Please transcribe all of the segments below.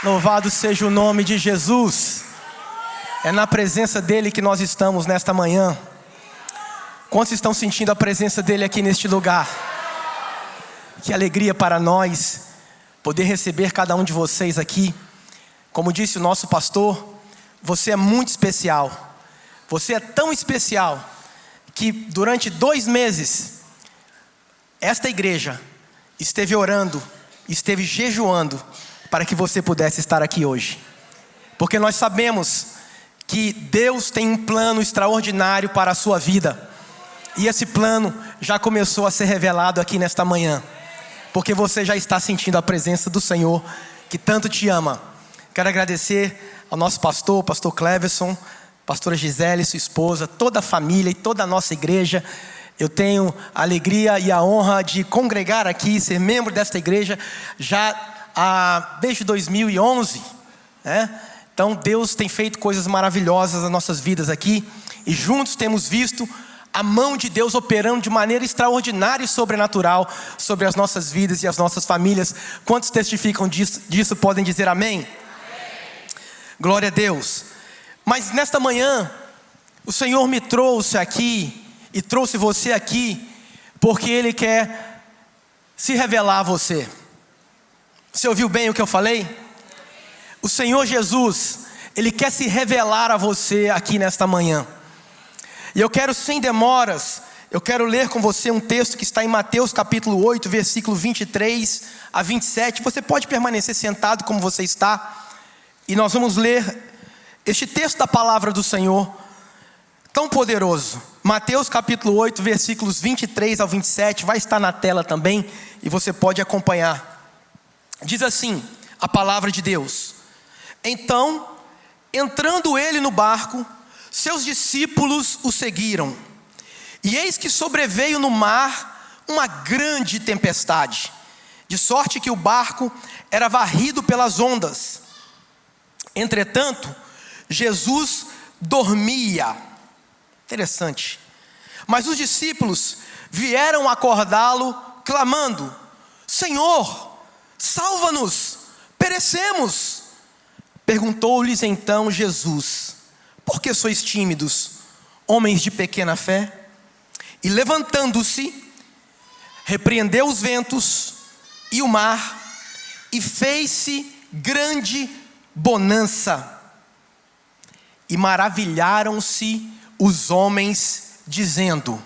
Louvado seja o nome de Jesus. É na presença dEle que nós estamos nesta manhã. Quantos estão sentindo a presença dEle aqui neste lugar? Que alegria para nós poder receber cada um de vocês aqui. Como disse o nosso pastor, você é muito especial. Você é tão especial que durante 2 meses esta igreja esteve orando, esteve jejuando para que você pudesse estar aqui hoje. Porque nós sabemos que Deus tem um plano extraordinário para a sua vida. E esse plano já começou a ser revelado aqui nesta manhã. Porque você já está sentindo a presença do Senhor, que tanto te ama. Quero agradecer ao nosso pastor, pastor Cleverson, pastora Gisele, sua esposa, toda a família e toda a nossa igreja. Eu tenho a alegria e a honra de congregar aqui, ser membro desta igreja desde 2011, né? Então Deus tem feito coisas maravilhosas nas nossas vidas aqui, e juntos temos visto a mão de Deus operando de maneira extraordinária e sobrenatural sobre as nossas vidas e as nossas famílias. Quantos testificam disso podem dizer amém? Amém. Glória a Deus. Mas nesta manhã o Senhor me trouxe aqui e trouxe você aqui porque Ele quer se revelar a você. Você ouviu bem o que eu falei? O Senhor Jesus, Ele quer se revelar a você aqui nesta manhã. E eu quero, sem demoras, eu quero ler com você um texto que está em Mateus capítulo 8, versículo 23 a 27. Você pode permanecer sentado como você está. E nós vamos ler este texto da palavra do Senhor, tão poderoso. Mateus capítulo 8, versículos 23 ao 27, vai estar na tela também, e você pode acompanhar. Diz assim a palavra de Deus: Então, entrando ele no barco, seus discípulos o seguiram. E eis que sobreveio no mar uma grande tempestade, de sorte que o barco era varrido pelas ondas. Entretanto, Jesus dormia. Interessante. Mas os discípulos vieram acordá-lo, clamando: Senhor, salva-nos, perecemos. Perguntou-lhes então Jesus: Por que sois tímidos, homens de pequena fé? E levantando-se, repreendeu os ventos e o mar, e fez-se grande bonança. E maravilharam-se os homens, dizendo: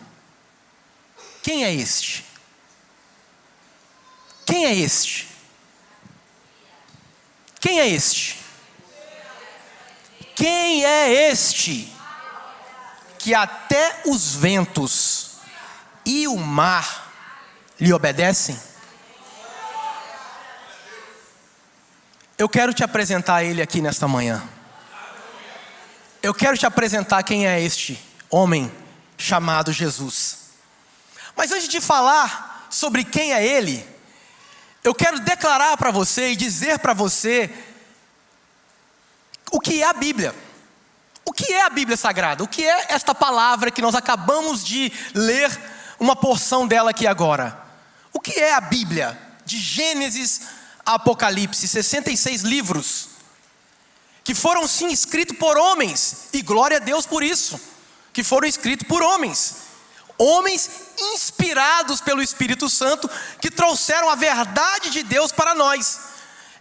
Quem é este? Quem é este? Quem é este? Quem é este que até os ventos e o mar lhe obedecem? Eu quero te apresentar ele aqui nesta manhã. Eu quero te apresentar quem é este homem chamado Jesus. Mas antes de falar sobre quem é ele, eu quero declarar para você e dizer para você o que é a Bíblia. O que é a Bíblia Sagrada? O que é esta palavra que nós acabamos de ler uma porção dela aqui agora? O que é a Bíblia? De Gênesis a Apocalipse, 66 livros, que foram sim escritos por homens, e glória a Deus por isso, que foram escritos por homens inspirados pelo Espírito Santo, que trouxeram a verdade de Deus para nós.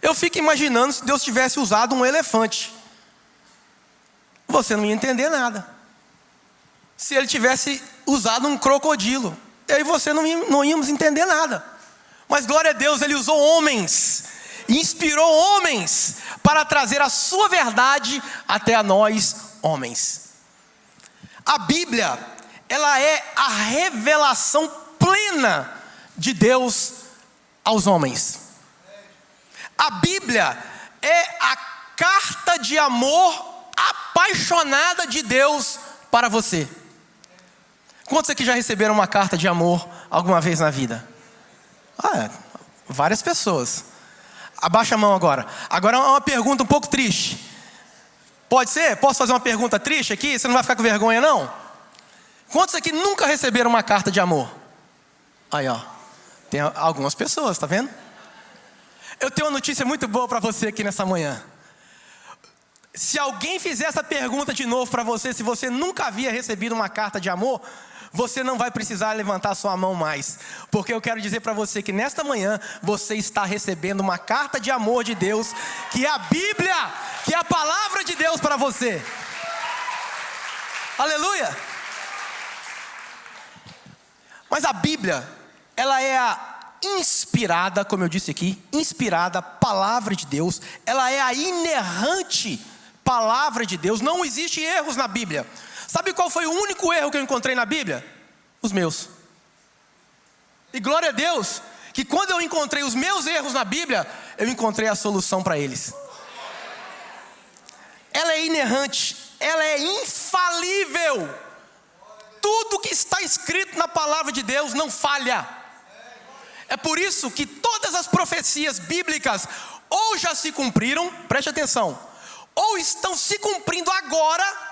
Eu fico imaginando se Deus tivesse usado um elefante, você não ia entender nada. Se ele tivesse usado um crocodilo, eu e você não íamos entender nada. Mas glória a Deus, Ele usou homens, inspirou homens para trazer a sua verdade até a nós, homens. A Bíblia, ela é a revelação plena de Deus aos homens. A Bíblia é a carta de amor apaixonada de Deus para você. Quantos aqui já receberam uma carta de amor alguma vez na vida? Várias pessoas. Abaixa a mão agora. Agora é uma pergunta um pouco triste. Pode ser? Posso fazer uma pergunta triste aqui? Você não vai ficar com vergonha não? Quantos aqui nunca receberam uma carta de amor? Aí ó, tem algumas pessoas, tá vendo? Eu tenho uma notícia muito boa para você aqui nessa manhã. Se alguém fizer essa pergunta de novo para você, se você nunca havia recebido uma carta de amor, você não vai precisar levantar sua mão mais. Porque eu quero dizer para você que nesta manhã você está recebendo uma carta de amor de Deus, que é a Bíblia, que é a palavra de Deus para você. Aleluia! Mas a Bíblia, ela é a inspirada, como eu disse aqui, inspirada palavra de Deus. Ela é a inerrante palavra de Deus. Não existe erros na Bíblia. Sabe qual foi o único erro que eu encontrei na Bíblia? Os meus. E glória a Deus, que quando eu encontrei os meus erros na Bíblia, eu encontrei a solução para eles. Ela é inerrante, ela é infalível. Tudo que está escrito na palavra de Deus não falha. É por isso que todas as profecias bíblicas ou já se cumpriram, preste atenção, ou estão se cumprindo agora,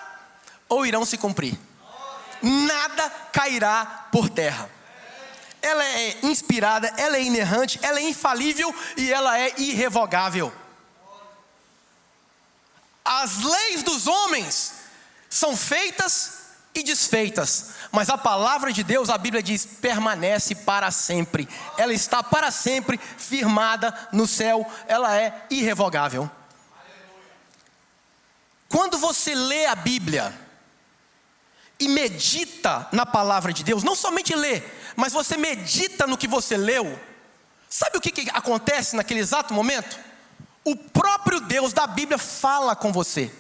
ou irão se cumprir. Nada cairá por terra. Ela é inspirada, ela é inerrante, ela é infalível e ela é irrevogável. As leis dos homens são feitas e desfeitas, mas a palavra de Deus, a Bíblia diz, permanece para sempre. Ela está para sempre firmada no céu, ela é irrevogável. Quando você lê a Bíblia e medita na palavra de Deus, não somente lê, mas você medita no que você leu, sabe o que acontece naquele exato momento? O próprio Deus da Bíblia fala com você.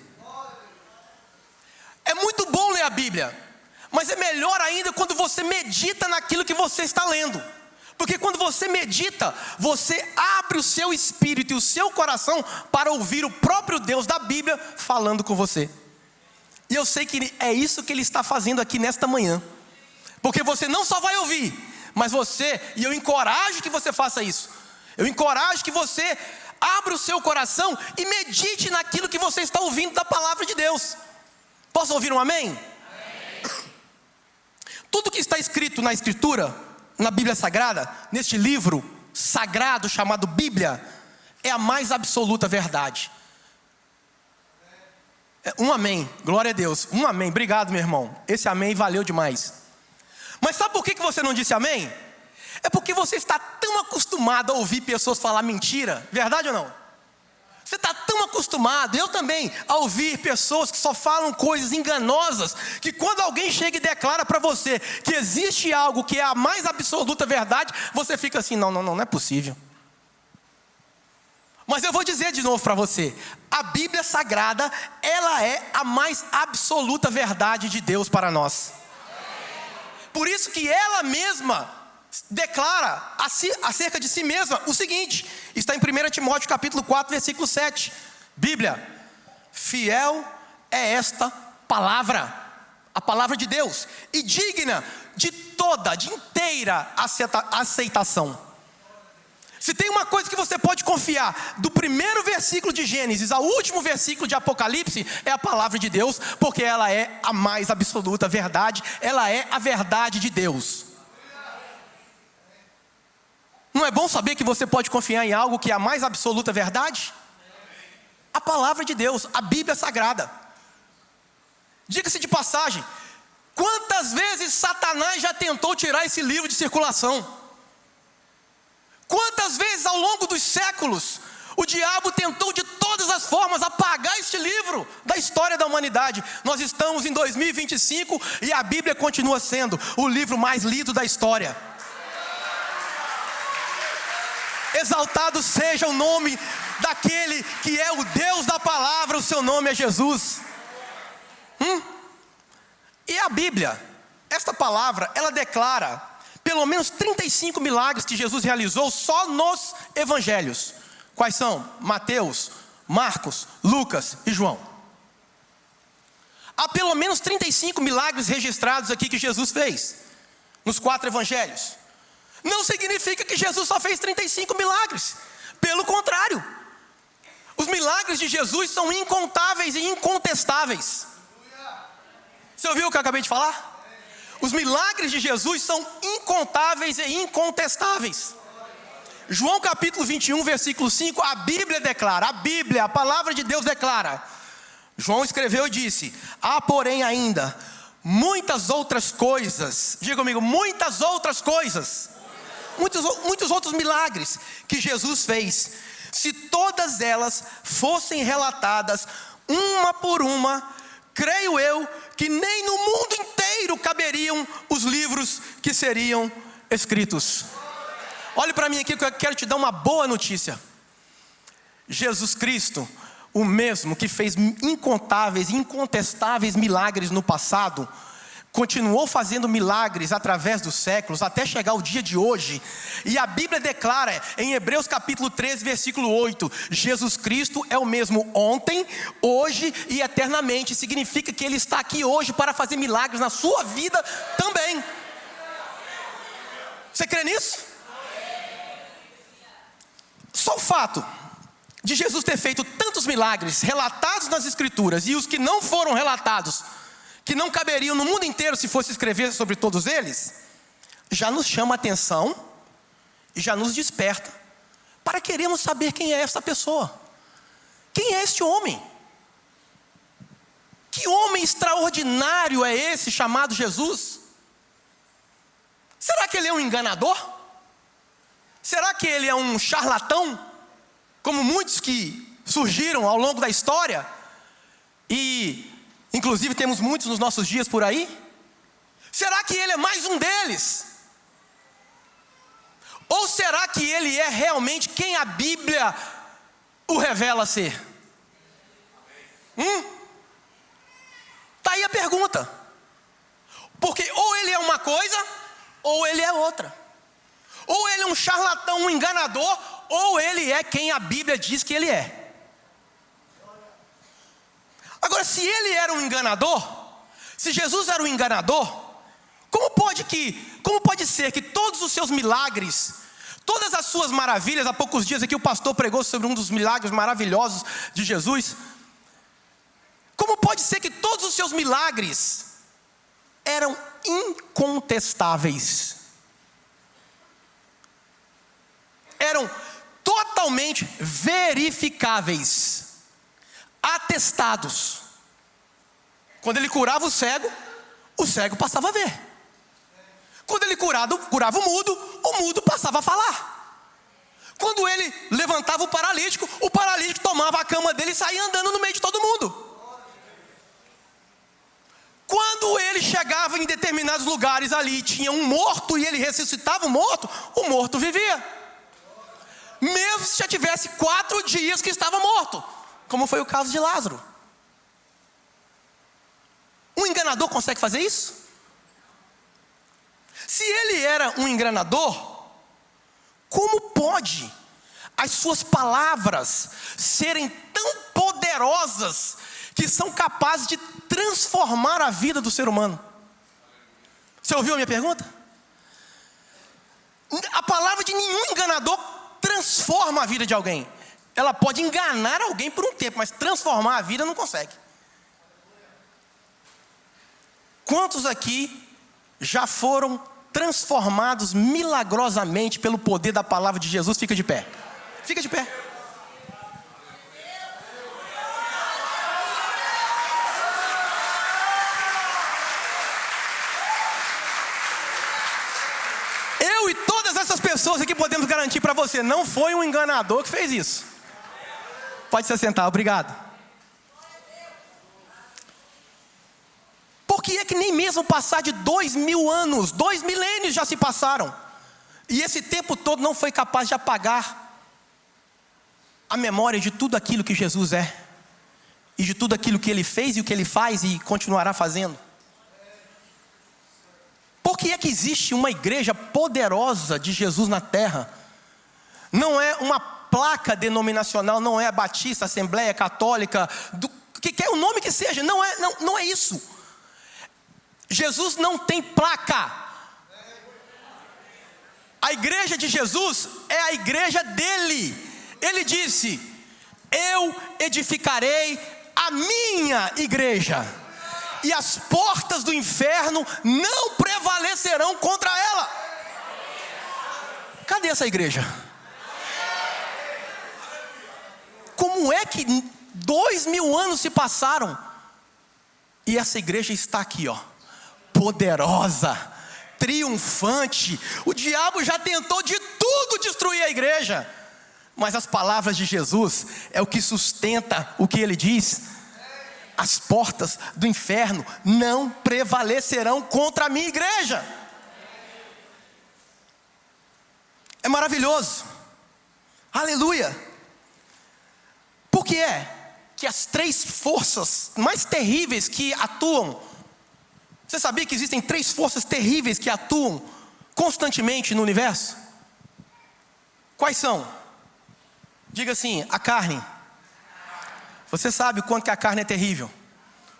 É muito bom ler a Bíblia, mas é melhor ainda quando você medita naquilo que você está lendo. Porque quando você medita, você abre o seu espírito e o seu coração para ouvir o próprio Deus da Bíblia falando com você. E eu sei que é isso que Ele está fazendo aqui nesta manhã. Porque você não só vai ouvir, mas você, e eu encorajo que você faça isso. Eu encorajo que você abra o seu coração e medite naquilo que você está ouvindo da palavra de Deus. Posso ouvir um amém? Amém. Tudo que está escrito na Escritura, na Bíblia Sagrada, neste livro sagrado chamado Bíblia, é a mais absoluta verdade. Um amém, glória a Deus, um amém, obrigado meu irmão, esse amém valeu demais. Mas sabe por que você não disse amém? É porque você está tão acostumado a ouvir pessoas falar mentira, verdade ou não? Você está tão acostumado, eu também, a ouvir pessoas que só falam coisas enganosas, que quando alguém chega e declara para você que existe algo que é a mais absoluta verdade, você fica assim, não é possível. Mas eu vou dizer de novo para você, a Bíblia Sagrada, ela é a mais absoluta verdade de Deus para nós. Por isso que ela mesma declara acerca de si mesma o seguinte, está em 1 Timóteo capítulo 4, versículo 7. Bíblia, fiel é esta palavra, a palavra de Deus, e digna de inteira aceitação. Se tem uma coisa que você pode confiar, do primeiro versículo de Gênesis ao último versículo de Apocalipse, é a palavra de Deus, porque ela é a mais absoluta verdade, ela é a verdade de Deus. Não é bom saber que você pode confiar em algo que é a mais absoluta verdade? A palavra de Deus, a Bíblia Sagrada. Diga-se de passagem, quantas vezes Satanás já tentou tirar esse livro de circulação? Quantas vezes ao longo dos séculos o diabo tentou de todas as formas apagar este livro da história da humanidade? Nós estamos em 2025 e a Bíblia continua sendo o livro mais lido da história. Exaltado seja o nome daquele que é o Deus da palavra, o seu nome é Jesus. E a Bíblia, esta palavra, ela declara pelo menos 35 milagres que Jesus realizou só nos evangelhos. Quais são? Mateus, Marcos, Lucas e João. Há pelo menos 35 milagres registrados aqui que Jesus fez nos 4 evangelhos. Não significa que Jesus só fez 35 milagres. Pelo contrário, os milagres de Jesus são incontáveis e incontestáveis. Você ouviu o que eu acabei de falar? Os milagres de Jesus são incontáveis e incontestáveis. João capítulo 21, versículo 5, a Bíblia declara, a palavra de Deus declara. João escreveu e disse: há porém ainda muitas outras coisas, diga comigo, muitas outras coisas, muitos outros milagres que Jesus fez. Se todas elas fossem relatadas uma por uma, creio eu que nem no mundo inteiro caberiam os livros que seriam escritos. Olhe para mim aqui que eu quero te dar uma boa notícia. Jesus Cristo, o mesmo que fez incontáveis, incontestáveis milagres no passado, continuou fazendo milagres através dos séculos, até chegar o dia de hoje. E a Bíblia declara em Hebreus capítulo 13, versículo 8, Jesus Cristo é o mesmo ontem, hoje e eternamente. Significa que Ele está aqui hoje para fazer milagres na sua vida também. Você crê nisso? Só o fato de Jesus ter feito tantos milagres relatados nas Escrituras, e os que não foram relatados, que não caberiam no mundo inteiro se fosse escrever sobre todos eles, já nos chama a atenção e já nos desperta para queremos saber quem é essa pessoa. Quem é este homem? Que homem extraordinário é esse chamado Jesus? Será que ele é um enganador? Será que ele é um charlatão, como muitos que surgiram ao longo da história? E inclusive temos muitos nos nossos dias por aí. Será que ele é mais um deles? Ou será que ele é realmente quem a Bíblia o revela ser? Está aí a pergunta. Porque ou ele é uma coisa, ou ele é outra. Ou ele é um charlatão, um enganador, ou ele é quem a Bíblia diz que ele é. Agora, se ele era um enganador, se Jesus era um enganador, como pode ser que todos os seus milagres, todas as suas maravilhas, há poucos dias aqui o pastor pregou sobre um dos milagres maravilhosos de Jesus. Como pode ser que todos os seus milagres eram incontestáveis? Eram totalmente verificáveis, atestados. Quando ele curava o cego passava a ver. Quando ele curava o mudo passava a falar. Quando ele levantava o paralítico tomava a cama dele e saía andando no meio de todo mundo. Quando ele chegava em determinados lugares ali, tinha um morto e ele ressuscitava o morto vivia. Mesmo se já tivesse 4 dias que estava morto, como foi o caso de Lázaro. Um enganador consegue fazer isso? Se ele era um enganador, como pode as suas palavras serem tão poderosas que são capazes de transformar a vida do ser humano? Você ouviu a minha pergunta? A palavra de nenhum enganador transforma a vida de alguém. Ela pode enganar alguém por um tempo, mas transformar a vida não consegue. Quantos aqui já foram transformados milagrosamente pelo poder da palavra de Jesus? Fica de pé. Fica de pé. Eu e todas essas pessoas aqui podemos garantir para você, não foi um enganador que fez isso. Pode se sentar, obrigado. Por que é que nem mesmo passar de 2000 anos, 2 milênios já se passaram, e esse tempo todo não foi capaz de apagar a memória de tudo aquilo que Jesus é, e de tudo aquilo que Ele fez e o que Ele faz e continuará fazendo? Por que é que existe uma igreja poderosa de Jesus na terra? Não é uma placa denominacional, não é a Batista, Assembleia Católica, que quer o nome que seja, não é isso. Jesus não tem placa. A igreja de Jesus é a igreja dele. Ele disse: eu edificarei a minha igreja, e as portas do inferno não prevalecerão contra ela. Cadê essa igreja? Como é que 2000 anos se passaram e essa igreja está aqui, ó, poderosa, triunfante? O diabo já tentou de tudo destruir a igreja, mas as palavras de Jesus é o que sustenta o que ele diz. As portas do inferno não prevalecerão contra a minha igreja. É maravilhoso. Aleluia. Por que é que as 3 forças mais terríveis que atuam, você sabia que existem 3 forças terríveis que atuam constantemente no universo? Quais são? Diga assim: a carne. Você sabe o quanto que a carne é terrível?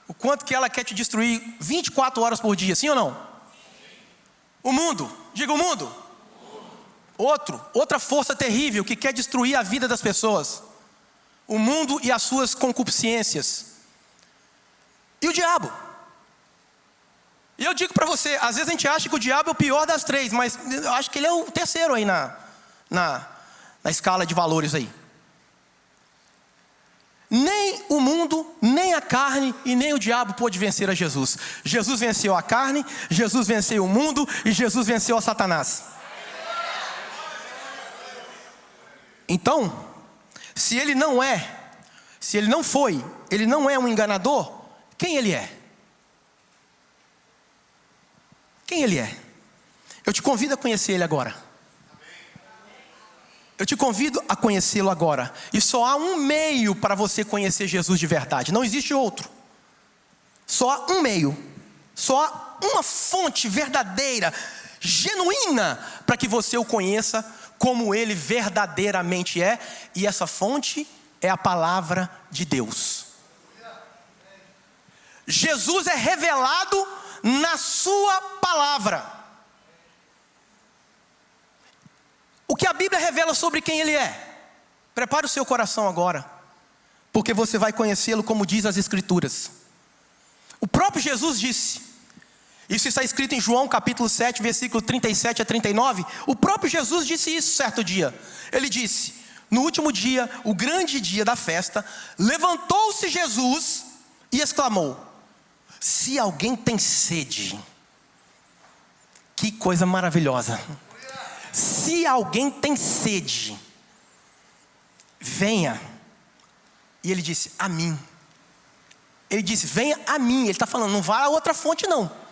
O quanto que ela quer te destruir 24 horas por dia, sim ou não? O mundo. Diga o mundo. Outra força terrível que quer destruir a vida das pessoas: o mundo e as suas concupiscências. E o diabo. E eu digo para você, às vezes a gente acha que o diabo é o pior das 3, mas eu acho que ele é o terceiro aí na escala de valores aí. Nem o mundo, nem a carne e nem o diabo pôde vencer a Jesus. Jesus venceu a carne, Jesus venceu o mundo e Jesus venceu a Satanás. Então, se ele não é um enganador, quem ele é? Quem ele é? Eu te convido a conhecer ele agora. Eu te convido a conhecê-lo agora. E só há um meio para você conhecer Jesus de verdade. Não existe outro. Só há um meio. Só há uma fonte verdadeira, genuína, para que você o conheça como ele verdadeiramente é. E essa fonte é a palavra de Deus. Jesus é revelado na sua palavra. O que a Bíblia revela sobre quem ele é? Prepare o seu coração agora, porque você vai conhecê-lo como diz as Escrituras. O próprio Jesus disse, isso está escrito em João capítulo 7, versículo 37 a 39. O próprio Jesus disse isso certo dia. Ele disse: no último dia, o grande dia da festa, levantou-se Jesus e exclamou: se alguém tem sede, que coisa maravilhosa. Se alguém tem sede, venha. E ele disse: a mim. Ele disse: venha a mim. Ele está falando, não vá a outra fonte não.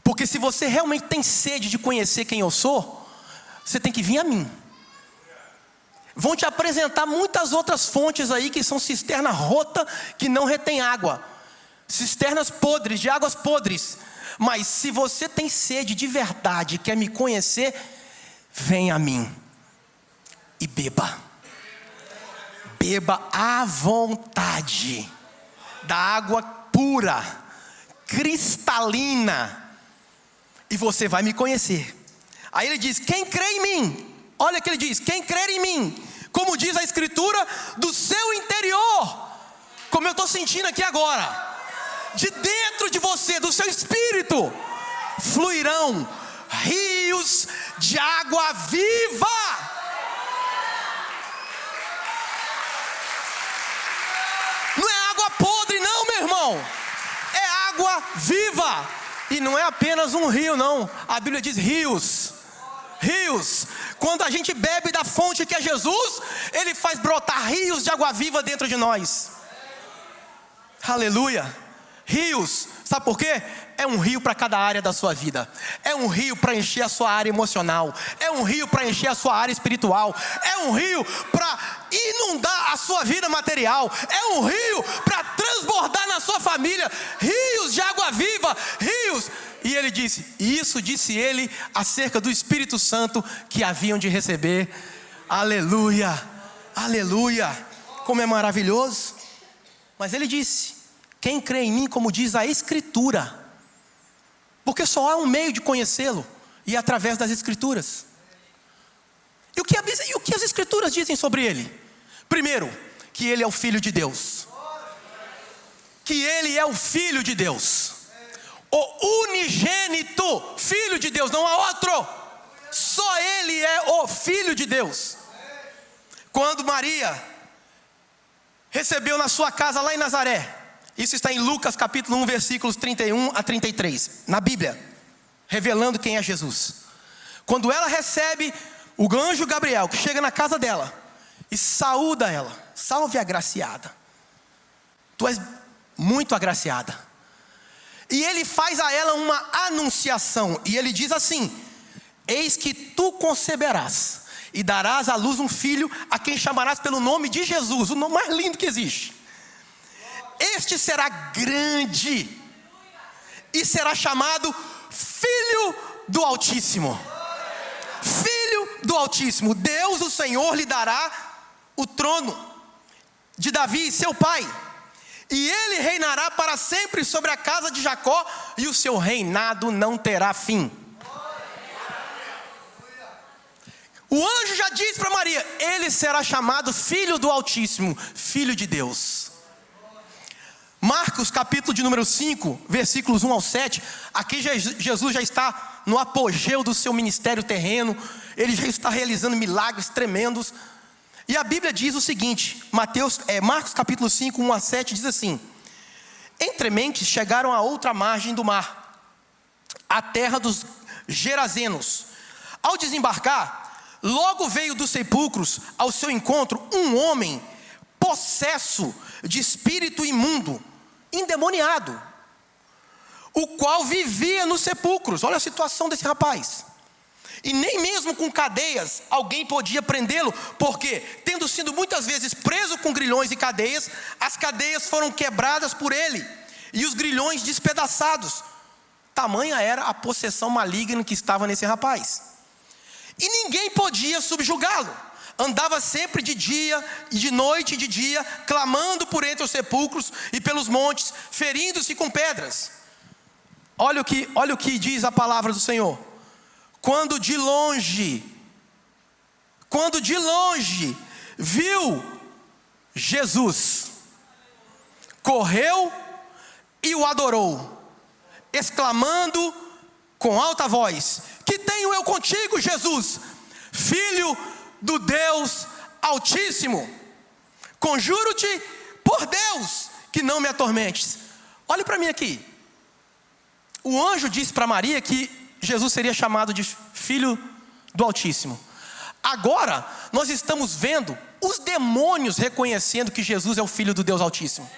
Porque se você realmente tem sede de conhecer quem eu sou, você tem que vir a mim. Vão te apresentar muitas outras fontes aí que são cisterna rota, que não retém água, cisternas podres, de águas podres. Mas se você tem sede de verdade, quer me conhecer, vem a mim e beba. Beba à vontade da água pura, cristalina, e você vai me conhecer. Aí ele diz: quem crê em mim, olha o que ele diz: quem crer em mim, como diz a Escritura, do seu interior, como eu estou sentindo aqui agora, de dentro de você, do seu espírito, fluirão rios de água viva. Não é água podre não, meu irmão. É água viva. E não é apenas um rio não. A Bíblia diz rios. Rios. Quando a gente bebe da fonte que é Jesus, ele faz brotar rios de água viva dentro de nós. Aleluia. Rios, sabe por quê? É um rio para cada área da sua vida. É um rio para encher a sua área emocional. É um rio para encher a sua área espiritual. É um rio para inundar a sua vida material. É um rio para transbordar na sua família. Rios de água viva, rios. E ele disse, e isso disse ele acerca do Espírito Santo que haviam de receber. Aleluia, aleluia. Como é maravilhoso. Mas ele disse: quem crê em mim, como diz a Escritura. Porque só há um meio de conhecê-lo, e é através das Escrituras. E o que as Escrituras dizem sobre ele? Primeiro, que ele é o Filho de Deus. Que ele é o Filho de Deus. O unigênito Filho de Deus, não há outro. Só ele é o Filho de Deus. Quando Maria recebeu na sua casa lá em Nazaré. Isso está em Lucas capítulo 1, versículos 31 a 33, na Bíblia, revelando quem é Jesus. Quando ela recebe o anjo Gabriel, que chega na casa dela e saúda ela: salve agraciada, tu és muito agraciada. E ele faz a ela uma anunciação, e ele diz assim: eis que tu conceberás e darás à luz um filho, a quem chamarás pelo nome de Jesus, o nome mais lindo que existe. Este será grande e será chamado Filho do Altíssimo. Filho do Altíssimo. Deus, o Senhor, lhe dará o trono de Davi, seu pai, e ele reinará para sempre sobre a casa de Jacó, e o seu reinado não terá fim. O anjo já disse para Maria: ele será chamado Filho do Altíssimo, Filho de Deus. Marcos capítulo de número 5, versículos 1 ao 7. Aqui Jesus já está no apogeu do seu ministério terreno. Ele já está realizando milagres tremendos. E a Bíblia diz o seguinte, Marcos capítulo 5, 1 a 7 diz assim: entrementes chegaram à outra margem do mar, a terra dos Gerazenos. Ao desembarcar, logo veio dos sepulcros ao seu encontro um homem possesso de espírito imundo, endemoniado, o qual vivia nos sepulcros. Olha a situação desse rapaz. E nem mesmo com cadeias alguém podia prendê-lo, porque, tendo sido muitas vezes preso com grilhões e cadeias, as cadeias foram quebradas por ele e os grilhões despedaçados. Tamanha era a possessão maligna que estava nesse rapaz. E ninguém podia subjugá-lo. Andava sempre de dia e de noite e de dia, clamando por entre os sepulcros e pelos montes, ferindo-se com pedras. Olha o que diz a palavra do Senhor. Quando de longe viu Jesus, correu e o adorou, exclamando com alta voz: que tenho eu contigo, Jesus, Filho do Deus Altíssimo? Conjuro-te por Deus que não me atormentes. Olhe para mim aqui. O anjo disse para Maria que Jesus seria chamado de Filho do Altíssimo. Agora nós estamos vendo os demônios reconhecendo que Jesus é o Filho do Deus Altíssimo.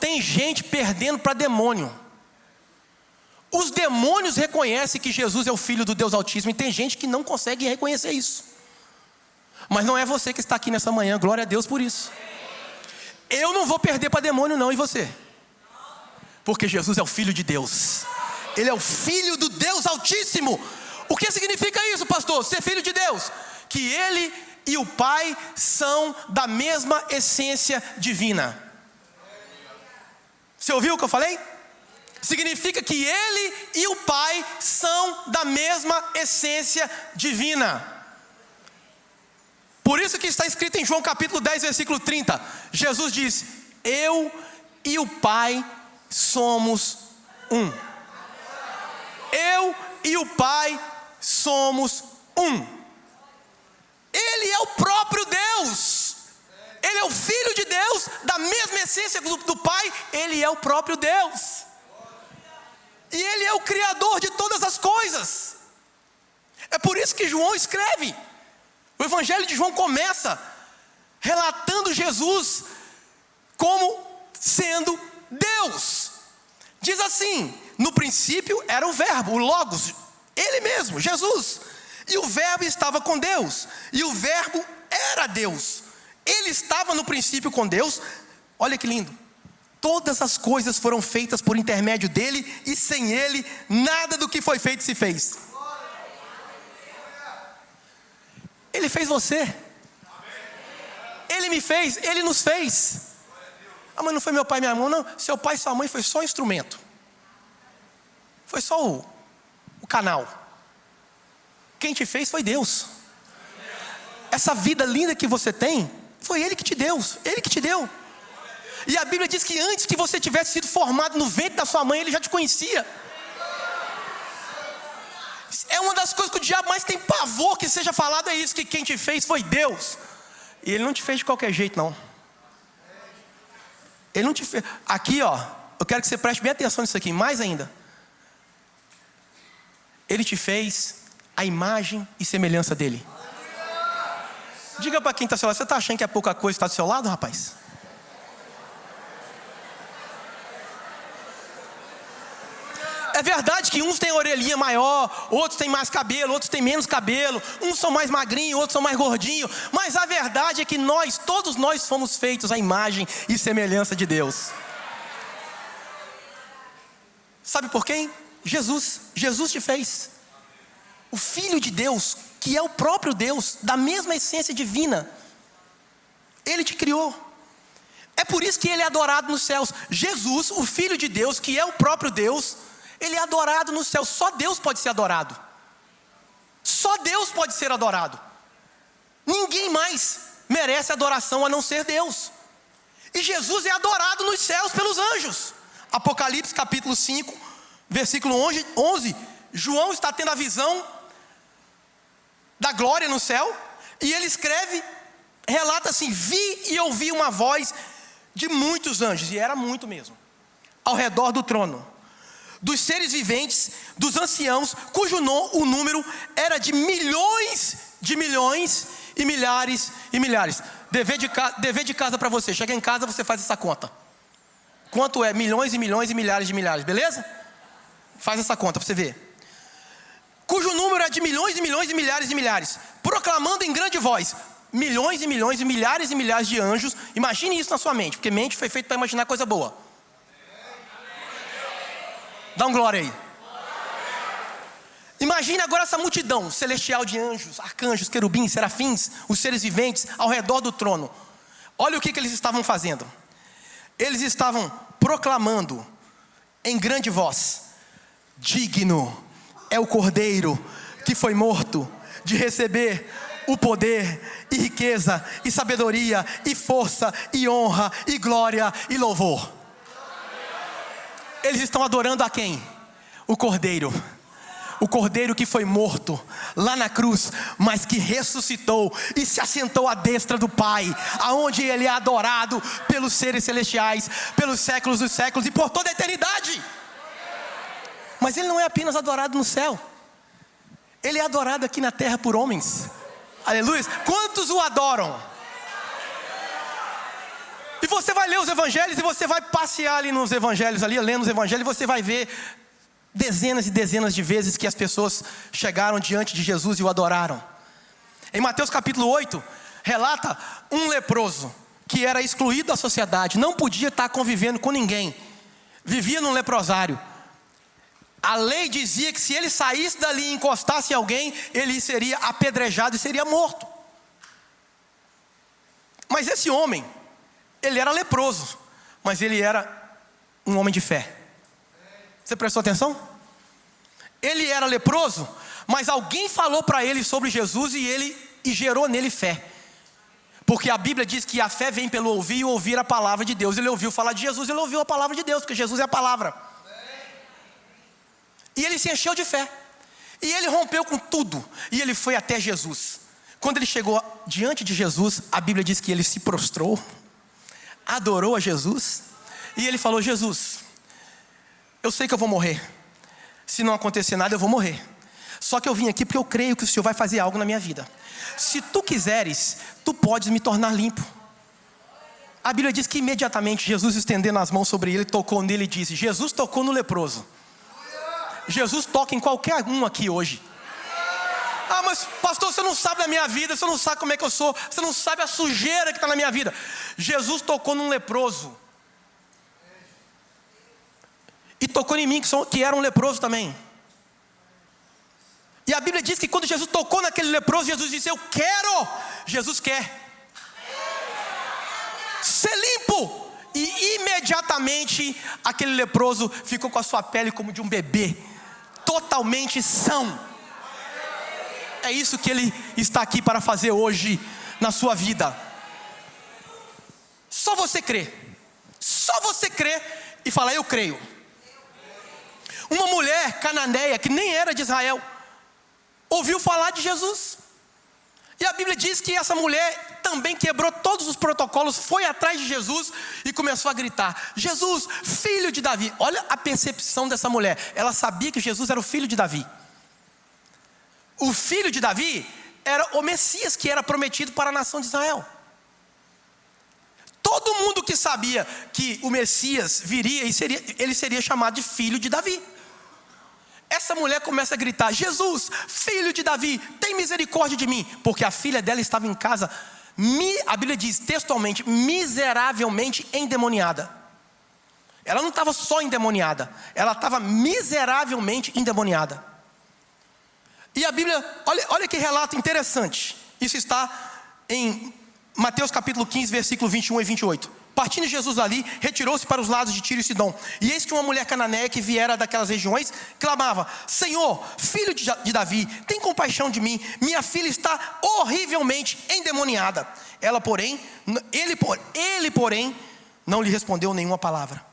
Tem gente perdendo para demônio. Os demônios reconhecem que Jesus é o Filho do Deus Altíssimo, e tem gente que não consegue reconhecer isso. Mas não é você que está aqui nessa manhã, glória a Deus por isso. Eu não vou perder para demônio não, e você? Porque Jesus é o Filho de Deus. Ele é o Filho do Deus Altíssimo. O que significa isso, pastor? Ser filho de Deus? Que Ele e o Pai são da mesma essência divina. Você ouviu o que eu falei? Significa que Ele e o Pai são da mesma essência divina. Por isso que está escrito em João capítulo 10, versículo 30. Jesus disse: eu e o Pai somos um. Eu e o Pai somos um. Ele é o próprio Deus. Ele é o Filho de Deus, da mesma essência do Pai. Ele é o próprio Deus. E Ele é o Criador de todas as coisas. É por isso que João escreve. O Evangelho de João começa relatando Jesus como sendo Deus. Diz assim: no princípio era o Verbo, o Logos, Ele mesmo, Jesus. E o Verbo estava com Deus, e o Verbo era Deus. Ele estava no princípio com Deus. Olha que lindo. Todas as coisas foram feitas por intermédio dele, e sem ele nada do que foi feito se fez. Ele fez você. Ele me fez, ele nos fez. Ah, mas não foi meu pai e minha mãe, não. Seu pai e sua mãe foi só instrumento. Foi só o canal. Quem te fez foi Deus. Essa vida linda que você tem, foi Ele que te deu. Ele que te deu. E a Bíblia diz que antes que você tivesse sido formado no ventre da sua mãe, Ele já te conhecia. É uma das coisas que o diabo mais tem pavor que seja falado, é isso, que quem te fez foi Deus. E Ele não te fez de qualquer jeito, não. Ele não te fez. Aqui, ó, eu quero que você preste bem atenção nisso aqui, mais ainda. Ele te fez a imagem e semelhança dele. Diga para quem está ao seu lado, você está achando que é pouca coisa que está do seu lado, rapaz? É verdade que uns têm orelhinha maior, outros têm mais cabelo, outros têm menos cabelo, uns são mais magrinhos, outros são mais gordinhos, mas a verdade é que todos nós fomos feitos à imagem e semelhança de Deus. Sabe por quem? Jesus te fez. O Filho de Deus, que é o próprio Deus, da mesma essência divina, Ele te criou. É por isso que Ele é adorado nos céus. Jesus, o Filho de Deus, que é o próprio Deus, Ele é adorado no céu. Só Deus pode ser adorado. Só Deus pode ser adorado. Ninguém mais merece adoração a não ser Deus. E Jesus é adorado nos céus pelos anjos. Apocalipse capítulo 5, versículo 11. João está tendo a visão da glória no céu. E ele escreve, relata assim: vi e ouvi uma voz de muitos anjos. E era muito mesmo. Ao redor do trono, dos seres viventes, dos anciãos, cujo o número era de milhões e milhares e milhares. Dever de casa para você. Chega em casa, você faz essa conta. Quanto é milhões e milhões e milhares de milhares, beleza? Faz essa conta para você ver. Cujo número é de milhões e milhões e milhares e milhares, proclamando em grande voz. Milhões e milhões e milhares de anjos. Imagine isso na sua mente, porque mente foi feita para imaginar coisa boa. Dá um glória aí. Imagine agora essa multidão celestial de anjos, arcanjos, querubins, serafins, os seres viventes ao redor do trono. Olha o que eles estavam fazendo. Eles estavam proclamando em grande voz: digno é o Cordeiro que foi morto de receber o poder e riqueza e sabedoria e força e honra e glória e louvor. Eles estão adorando a quem? O Cordeiro. O Cordeiro que foi morto lá na cruz, mas que ressuscitou e se assentou à destra do Pai, aonde Ele é adorado pelos seres celestiais, pelos séculos dos séculos e por toda a eternidade. Mas Ele não é apenas adorado no céu, Ele é adorado aqui na terra por homens. Aleluia. Quantos o adoram? E você vai ler os evangelhos, e você vai passear ali nos evangelhos, ali lendo os evangelhos, e você vai ver dezenas e dezenas de vezes que as pessoas chegaram diante de Jesus e o adoraram. Em Mateus capítulo 8, relata um leproso que era excluído da sociedade, não podia estar convivendo com ninguém, vivia num leprosário. A lei dizia que se ele saísse dali e encostasse em alguém, ele seria apedrejado e seria morto. Mas esse homem, ele era leproso, mas ele era um homem de fé. Você prestou atenção? Ele era leproso, mas alguém falou para ele sobre Jesus e gerou nele fé. Porque a Bíblia diz que a fé vem pelo ouvir e ouvir a palavra de Deus. Ele ouviu falar de Jesus, ele ouviu a palavra de Deus, porque Jesus é a palavra. E ele se encheu de fé. E ele rompeu com tudo. E ele foi até Jesus. Quando ele chegou diante de Jesus, a Bíblia diz que ele se prostrou, adorou a Jesus. E ele falou: Jesus, eu sei que eu vou morrer. Se não acontecer nada, eu vou morrer. Só que eu vim aqui porque eu creio que o Senhor vai fazer algo na minha vida. Se tu quiseres, tu podes me tornar limpo. A Bíblia diz que imediatamente Jesus, estendendo as mãos sobre ele, tocou nele e disse: Jesus tocou no leproso. Jesus toca em qualquer um aqui hoje. Ah, mas pastor, você não sabe da minha vida, você não sabe como é que eu sou, você não sabe a sujeira que está na minha vida. Jesus tocou num leproso. E tocou em mim, que era um leproso também. E a Bíblia diz que quando Jesus tocou naquele leproso, Jesus disse: eu quero. Jesus quer ser limpo. E imediatamente aquele leproso ficou com a sua pele como de um bebê, totalmente são. É isso que Ele está aqui para fazer hoje na sua vida. Só você crê. Só você crê e falar: eu creio. Uma mulher cananeia que nem era de Israel ouviu falar de Jesus. E a Bíblia diz que essa mulher também quebrou todos os protocolos, foi atrás de Jesus e começou a gritar: Jesus, filho de Davi. Olha a percepção dessa mulher. Ela sabia que Jesus era o filho de Davi. O filho de Davi era o Messias que era prometido para a nação de Israel. Todo mundo que sabia que o Messias viria, ele seria chamado de filho de Davi. Essa mulher começa a gritar: Jesus, filho de Davi, tem misericórdia de mim. Porque a filha dela estava em casa, a Bíblia diz textualmente, miseravelmente endemoniada. Ela não estava só endemoniada, ela estava miseravelmente endemoniada. E a Bíblia, olha que relato interessante. Isso está em Mateus capítulo 15, versículo 21 e 28. Partindo Jesus ali, retirou-se para os lados de Tiro e Sidom. E eis que uma mulher cananeia que viera daquelas regiões, clamava: Senhor, filho de Davi, tem compaixão de mim, minha filha está horrivelmente endemoniada. Ele, porém, não lhe respondeu nenhuma palavra.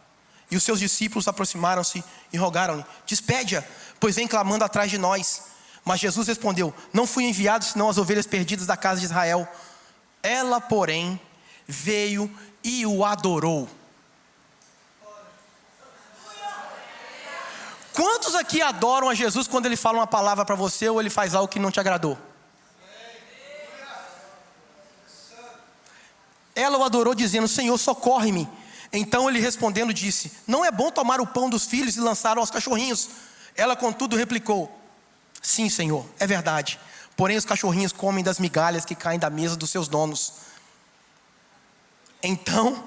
E os seus discípulos aproximaram-se e rogaram-lhe: despede-a, pois vem clamando atrás de nós. Mas Jesus respondeu: não fui enviado senão as ovelhas perdidas da casa de Israel. Ela, porém, veio e o adorou. Quantos aqui adoram a Jesus quando ele fala uma palavra para você ou ele faz algo que não te agradou? Ela o adorou dizendo: Senhor, socorre-me. Então ele respondendo disse: não é bom tomar o pão dos filhos e lançar aos cachorrinhos. Ela contudo replicou: sim, Senhor, é verdade. Porém os cachorrinhos comem das migalhas que caem da mesa dos seus donos. Então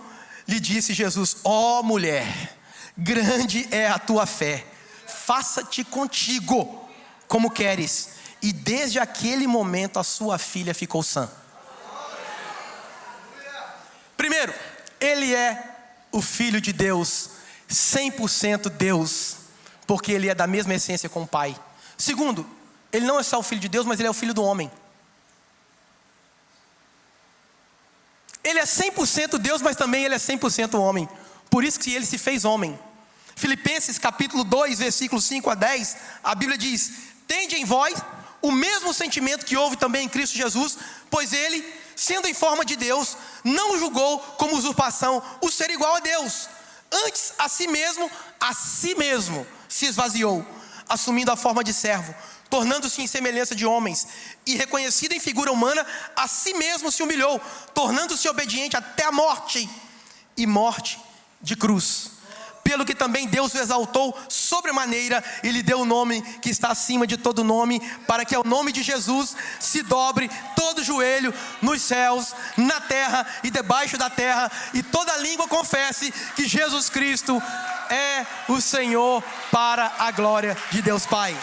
lhe disse Jesus: ó mulher, grande é a tua fé, faça-te contigo como queres. E desde aquele momento a sua filha ficou sã. Primeiro, ele é o Filho de Deus, 100% Deus, porque ele é da mesma essência com o Pai. Segundo, ele não é só o Filho de Deus, mas ele é o Filho do homem. Ele é 100% Deus, mas também ele é 100% homem. Por isso que ele se fez homem. Filipenses capítulo 2, versículos 5 a 10, a Bíblia diz: tende em vós o mesmo sentimento que houve também em Cristo Jesus, pois ele, sendo em forma de Deus, não julgou como usurpação o ser igual a Deus. Antes a si mesmo se esvaziou, assumindo a forma de servo, tornando-se em semelhança de homens, e reconhecido em figura humana, a si mesmo se humilhou, tornando-se obediente até a morte, e morte de cruz. Pelo que também Deus o exaltou sobremaneira, e lhe deu o nome que está acima de todo nome, para que ao nome de Jesus se dobre todo joelho nos céus, na terra e debaixo da terra, e toda língua confesse que Jesus Cristo é o Senhor, para a glória de Deus Pai.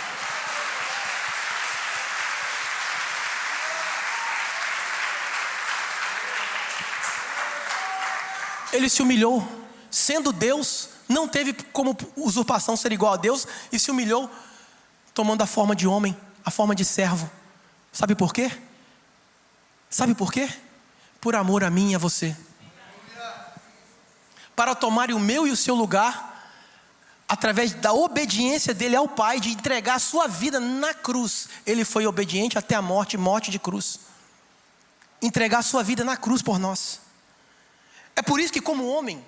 Ele se humilhou, sendo Deus, não teve como usurpação ser igual a Deus, e se humilhou, tomando a forma de homem, a forma de servo. Sabe por quê? Sabe por quê? Por amor a mim e a você. Para tomar o meu e o seu lugar, através da obediência dele ao Pai, de entregar a sua vida na cruz. Ele foi obediente até a morte, morte de cruz. Entregar a sua vida na cruz por nós. É por isso que como homem,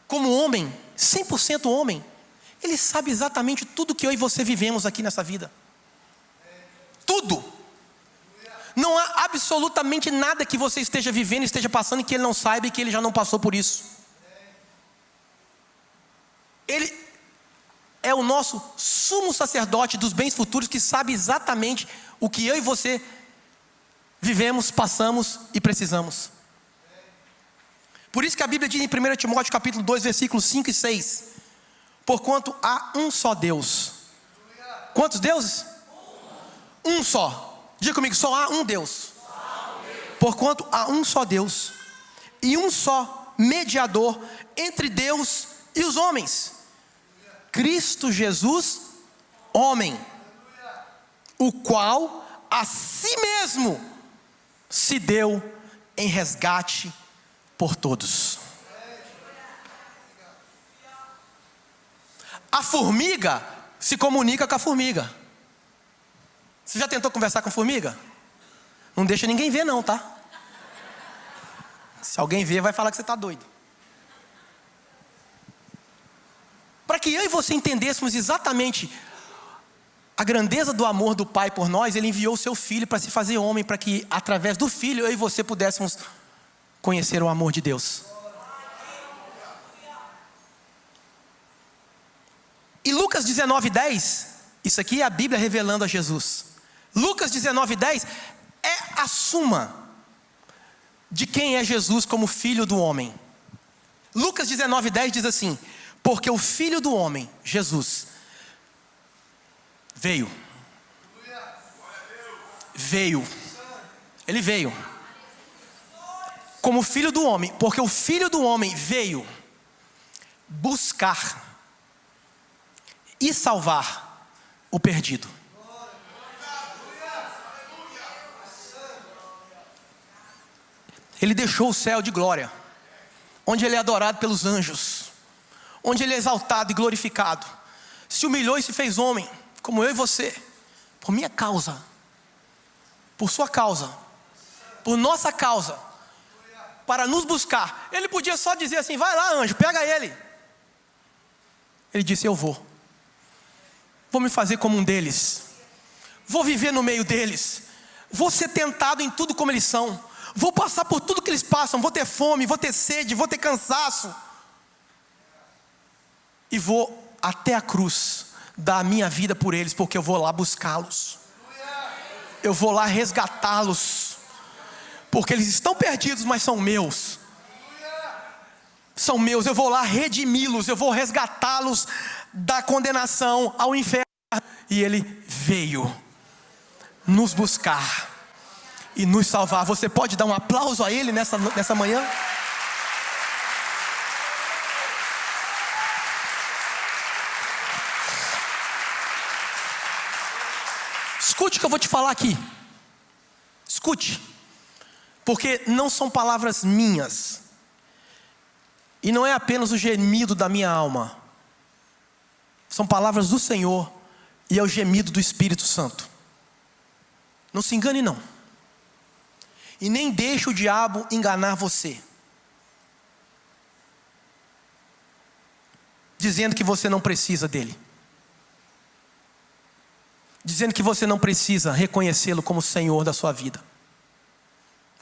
100% homem, ele sabe exatamente tudo que eu e você vivemos aqui nessa vida. Tudo. Não há absolutamente nada que você esteja vivendo, esteja passando, que ele não saiba e que ele já não passou por isso. Ele é o nosso sumo sacerdote dos bens futuros, que sabe exatamente o que eu e você vivemos, passamos e precisamos. Por isso que a Bíblia diz em 1 Timóteo capítulo 2, versículos 5 e 6: porquanto há um só Deus. Quantos deuses? Um só. Diga comigo: só há um Deus. Porquanto há um só Deus, e um só mediador entre Deus e os homens, Cristo Jesus, homem, o qual a si mesmo se deu em resgate por todos. A formiga se comunica com a formiga. Você já tentou conversar com a formiga? Não deixa ninguém ver não, tá? Se alguém ver, vai falar que você está doido. Para que eu e você entendêssemos exatamente a grandeza do amor do Pai por nós, Ele enviou o seu Filho para se fazer homem, para que através do Filho eu e você pudéssemos conhecer o amor de Deus. E Lucas 19:10, isso aqui é a Bíblia revelando a Jesus. Lucas 19:10 é a suma de quem é Jesus como Filho do homem. Lucas 19:10 diz assim: porque o Filho do homem, Jesus, veio. Ele veio como Filho do homem, porque o Filho do homem veio buscar e salvar o perdido. Ele deixou o céu de glória, onde Ele é adorado pelos anjos, onde Ele é exaltado e glorificado. Se humilhou e se fez homem, como eu e você, por minha causa, por sua causa, por nossa causa, para nos buscar. Ele podia só dizer assim: vai lá, anjo, pega ele. Ele disse: eu vou me fazer como um deles, vou viver no meio deles, vou ser tentado em tudo como eles são, vou passar por tudo que eles passam, vou ter fome, vou ter sede, vou ter cansaço, e vou até a cruz dar a minha vida por eles, porque eu vou lá buscá-los, eu vou lá resgatá-los, porque eles estão perdidos, mas são meus. São meus, eu vou lá redimi-los, eu vou resgatá-los da condenação ao inferno. E Ele veio nos buscar e nos salvar. Você pode dar um aplauso a Ele nessa manhã? Escute o que eu vou te falar aqui. Escute. Porque não são palavras minhas. E não é apenas o gemido da minha alma. São palavras do Senhor. E é o gemido do Espírito Santo. Não se engane não. E nem deixe o diabo enganar você, dizendo que você não precisa dele, dizendo que você não precisa reconhecê-lo como Senhor da sua vida,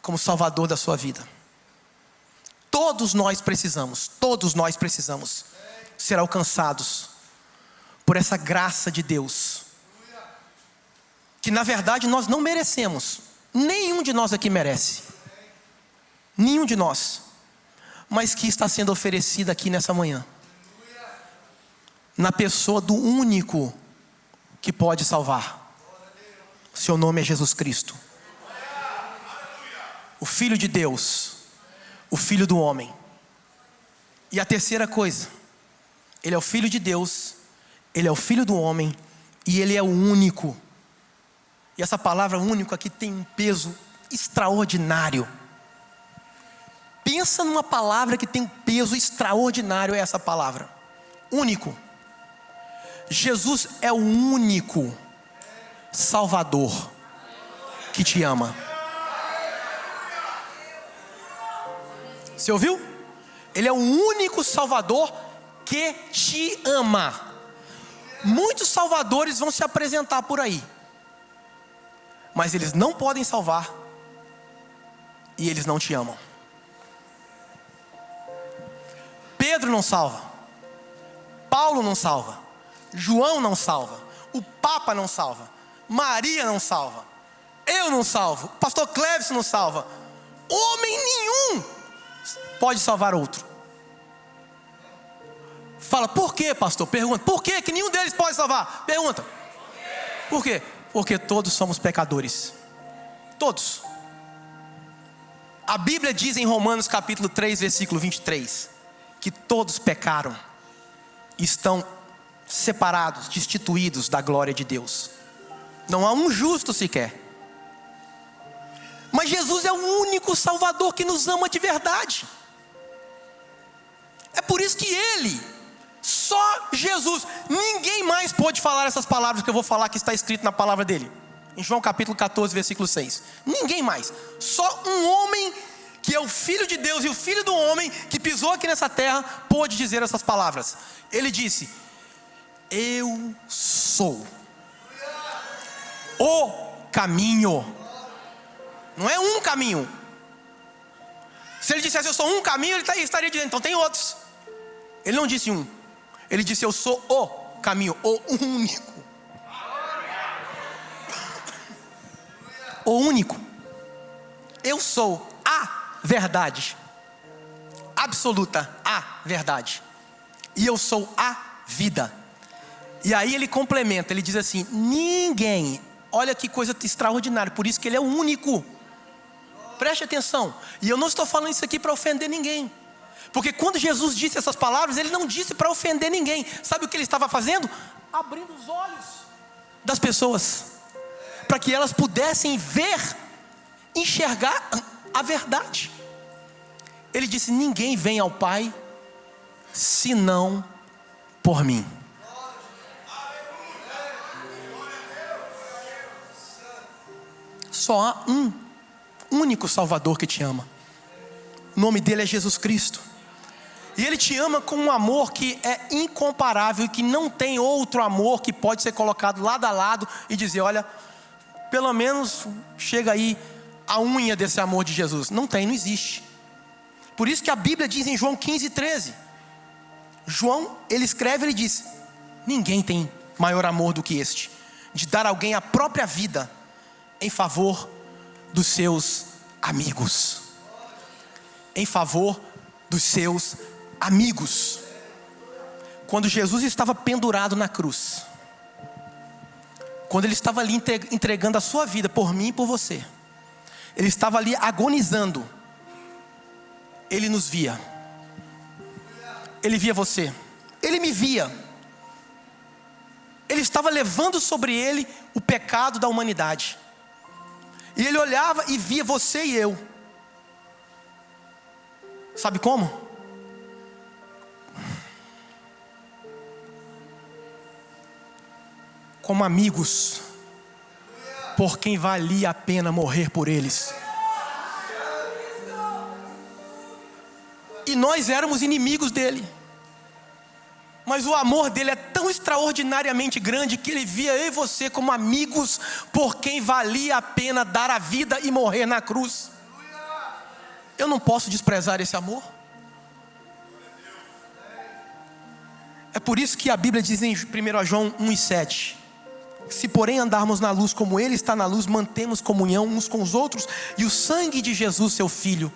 como Salvador da sua vida. Todos nós precisamos ser alcançados por essa graça de Deus, que na verdade nós não merecemos. Nenhum de nós aqui merece, nenhum de nós, mas que está sendo oferecida aqui nessa manhã, na pessoa do único que pode salvar. Seu nome é Jesus Cristo, o Filho de Deus, o Filho do homem. E a terceira coisa, Ele é o Filho de Deus, Ele é o Filho do homem, e Ele é o único. E essa palavra único aqui tem um peso extraordinário. Pensa numa palavra que tem um peso extraordinário, é essa palavra, único. Jesus é o único Salvador que te ama. Você ouviu? Ele é o único Salvador que te ama. Muitos salvadores vão se apresentar por aí, mas eles não podem salvar, e eles não te amam. Pedro não salva, Paulo não salva, João não salva, o Papa não salva, Maria não salva, eu não salvo, pastor Cleves não salva. Homem nenhum pode salvar outro. Fala: por quê, pastor? Pergunta: por quê que nenhum deles pode salvar? Pergunta: por quê? Porque todos somos pecadores. Todos. A Bíblia diz em Romanos capítulo 3, versículo 23, que todos pecaram e estão separados, destituídos da glória de Deus. Não há um justo sequer. Mas Jesus é o único Salvador que nos ama de verdade. É por isso que Ele, só Jesus, ninguém mais pode falar essas palavras que eu vou falar, que está escrito na palavra dele. Em João capítulo 14, versículo 6. Ninguém mais. Só um homem que é o Filho de Deus e o Filho do homem que pisou aqui nessa terra pôde dizer essas palavras. Ele disse: eu sou o caminho. Não é um caminho. Se ele dissesse eu sou um caminho, ele estaria dizendo, então tem outros. Ele não disse um. Ele disse eu sou o caminho, o único. O único. Eu sou a verdade. Absoluta, a verdade. E eu sou a vida. E aí ele complementa, ele diz assim: ninguém, olha que coisa extraordinária, por isso que ele é o único. Preste atenção. E eu não estou falando isso aqui para ofender ninguém. Porque quando Jesus disse essas palavras, ele não disse para ofender ninguém. Sabe o que ele estava fazendo? Abrindo os olhos das pessoas, para que elas pudessem ver, enxergar a verdade. Ele disse: ninguém vem ao Pai senão por mim. Só há um único Salvador que te ama. O nome dele é Jesus Cristo. E ele te ama com um amor que é incomparável e que não tem outro amor que pode ser colocado lado a lado e dizer: olha, pelo menos chega aí a unha desse amor de Jesus. Não tem, não existe. Por isso que a Bíblia diz em João 15:13. João, ele escreve, ele diz: ninguém tem maior amor do que este, de dar a alguém a própria vida em favor dos seus amigos. Em favor dos seus amigos. Quando Jesus estava pendurado na cruz, quando ele estava ali entregando a sua vida por mim e por você, ele estava ali agonizando. Ele nos via. Ele via você. Ele me via. Ele estava levando sobre ele o pecado da humanidade. E ele olhava e via você e eu. Sabe como? Como amigos, por quem valia a pena morrer por eles. E nós éramos inimigos dele. Mas o amor dele é tão extraordinariamente grande que ele via eu e você como amigos por quem valia a pena dar a vida e morrer na cruz. Eu não posso desprezar esse amor. É por isso que a Bíblia diz em 1 João 1:7: se porém andarmos na luz como ele está na luz, mantemos comunhão uns com os outros, e o sangue de Jesus, seu Filho,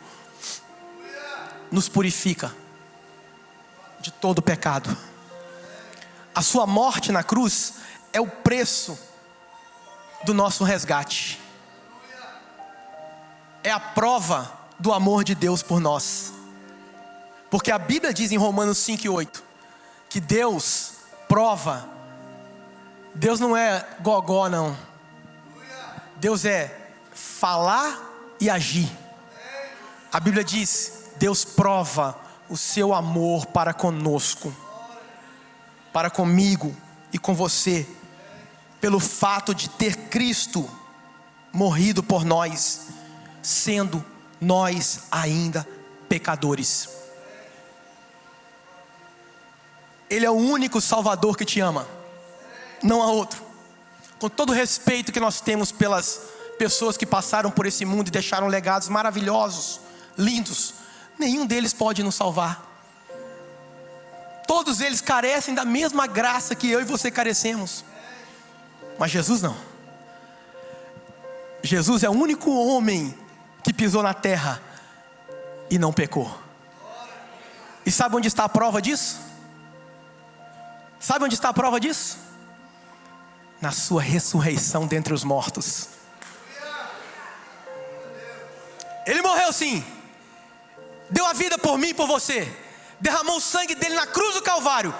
nos purifica de todo pecado. A sua morte na cruz é o preço do nosso resgate. É a prova do amor de Deus por nós. Porque a Bíblia diz em Romanos 5:8 que Deus prova. Deus não é gogó, não. Deus é falar e agir. A Bíblia diz: Deus prova o seu amor para conosco, para comigo e com você, pelo fato de ter Cristo morrido por nós, sendo nós ainda pecadores. Ele é o único Salvador que te ama. Não há outro. Com todo o respeito que nós temos pelas pessoas que passaram por esse mundo e deixaram legados maravilhosos, lindos, nenhum deles pode nos salvar. Todos eles carecem da mesma graça que eu e você carecemos. Mas Jesus não. Jesus é o único homem que pisou na terra e não pecou. E sabe onde está a prova disso? Sabe onde está a prova disso? Na sua ressurreição dentre os mortos. Ele morreu sim. Deu a vida por mim e por você. Derramou o sangue dele na cruz do Calvário.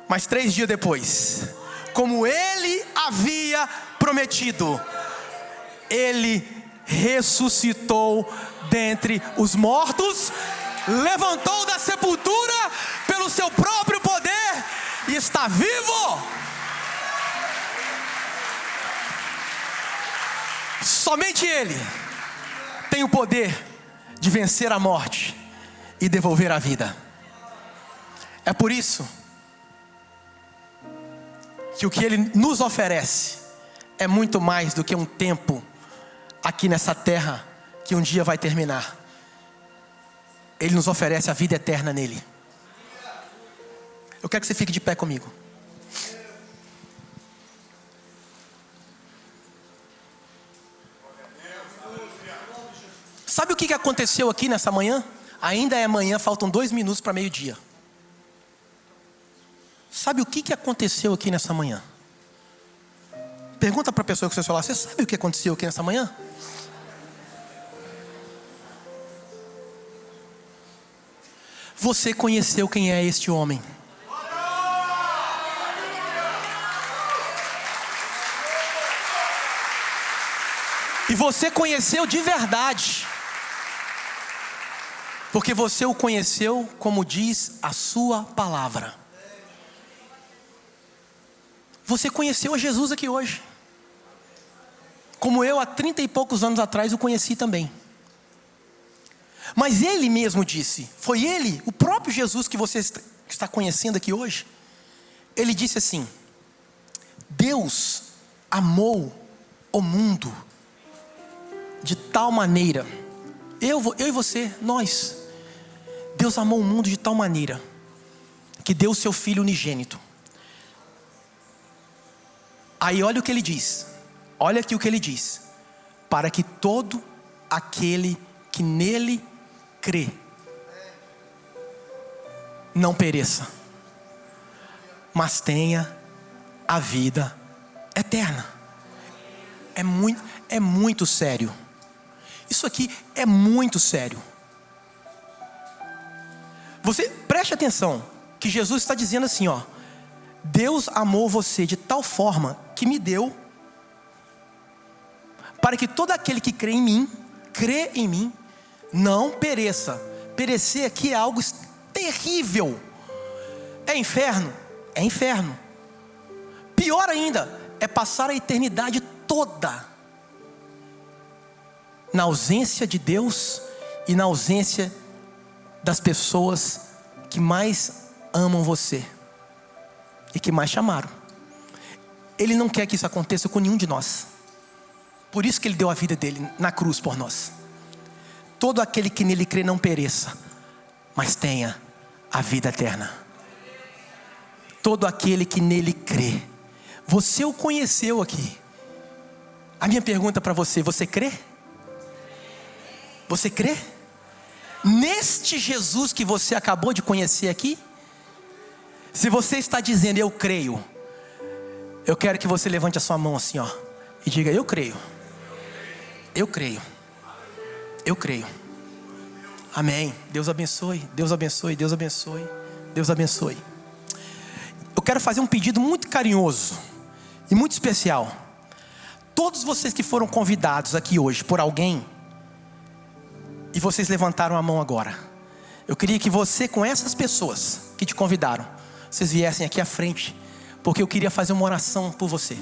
Mas 3 dias depois, como ele havia prometido, ele ressuscitou dentre os mortos, levantou da sepultura pelo seu próprio poder e está vivo. Somente Ele tem o poder de vencer a morte e devolver a vida. É por isso que o que Ele nos oferece é muito mais do que um tempo aqui nessa terra que um dia vai terminar. Ele nos oferece a vida eterna nele. Eu quero que você fique de pé comigo. Sabe o que aconteceu aqui nessa manhã? Ainda é manhã, faltam 2 minutos para meio-dia. Sabe o que aconteceu aqui nessa manhã? Pergunta para a pessoa que você falar, você sabe o que aconteceu aqui nessa manhã? Você conheceu quem é este homem. E você conheceu de verdade. Porque você o conheceu como diz a sua palavra. Você conheceu a Jesus aqui hoje. Como eu há 30 e poucos anos atrás o conheci também. Mas Ele mesmo disse, foi Ele, o próprio Jesus que você está conhecendo aqui hoje. Ele disse assim: Deus amou o mundo de tal maneira, eu e você, nós, Deus amou o mundo de tal maneira que deu o seu Filho unigênito. Aí olha o que Ele diz, olha aqui o que Ele diz: para que todo aquele que nele crê não pereça, mas tenha a vida eterna. É muito sério. Isso aqui é muito sério. Você preste atenção que Jesus está dizendo assim, ó: Deus amou você de tal forma que me deu, para que todo aquele que crê em mim, não pereça. Perecer aqui é algo terrível. É inferno? É inferno. Pior ainda, é passar a eternidade toda na ausência de Deus e na ausência das pessoas que mais amam você e que mais chamaram. Ele não quer que isso aconteça com nenhum de nós. Por isso que Ele deu a vida dele na cruz por nós. Todo aquele que nele crê não pereça, mas tenha a vida eterna. Todo aquele que nele crê. Você o conheceu aqui. A minha pergunta para você: você crê? Você crê? Neste Jesus que você acabou de conhecer aqui? Se você está dizendo eu creio, eu quero que você levante a sua mão assim, ó, e diga: eu creio. Eu creio. Eu creio. Amém. Deus abençoe. Deus abençoe. Deus abençoe. Deus abençoe. Eu quero fazer um pedido muito carinhoso e muito especial. Todos vocês que foram convidados aqui hoje por alguém, e vocês levantaram a mão agora, eu queria que você, com essas pessoas que te convidaram, vocês viessem aqui à frente, porque eu queria fazer uma oração por você.